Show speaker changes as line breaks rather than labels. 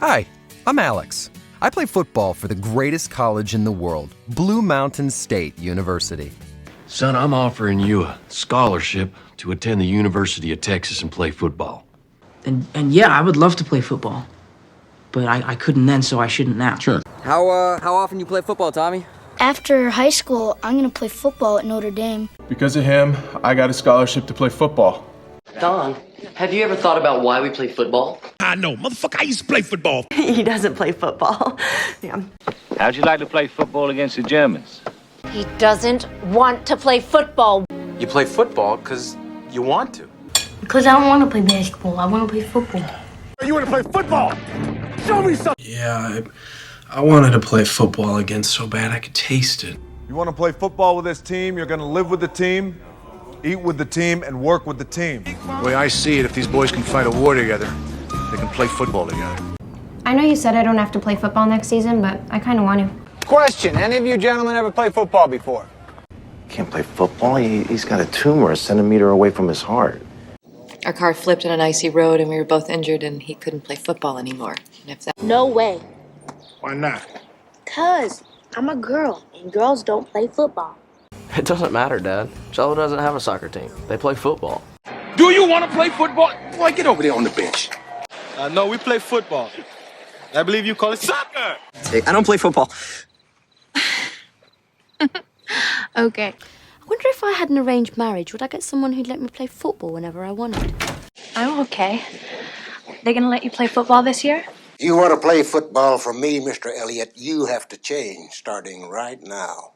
Hi, I'm Alex. I play football for the greatest college in the world, Blue Mountain State University.
Son, I'm offering you a scholarship to attend the University of Texas and play football.
And yeah, I would love to play football. But I couldn't then, so I shouldn't now.
Sure.
How often you play football, Tommy?
After high school, I'm gonna play football at Notre Dame.
Because of him, I got a scholarship to play football.
Don, have you ever thought about why we play football?
I know, motherfucker, I used to play football.
He doesn't play football. Yeah.
How'd you like to play football against the Germans?
He doesn't want to play football.
You play football because you want to.
Because I don't want to play basketball, I want to play football.
You want to play football? Show me something.
Yeah, I wanted to play football again so bad I could taste it.
You want to play football with this team, you're going to live with the team, eat with the team, and work with the team.
The way I see it, if these boys can fight a war together, they can play football together.
I know you said I don't have to play football next season, but I kind of want to.
Question, any of you gentlemen ever played football before?
Can't play football? He's got a tumor a centimeter away from his heart.
Our car flipped on an icy road and we were both injured and he couldn't play football anymore. And if that...
No way.
Why not?
'Cause I'm a girl and girls don't play football.
It doesn't matter, Dad. Jello doesn't have a soccer team. They play football.
Do you want to play football? Boy, get over there on the bench.
No, we play football. I believe you call it soccer.
I don't play football.
Okay.
I wonder if I had an arranged marriage, would I get someone who'd let me play football whenever I wanted?
I'm okay. They're gonna let you play football this year?
If you want to play football for me, Mr. Elliott, you have to change starting right now.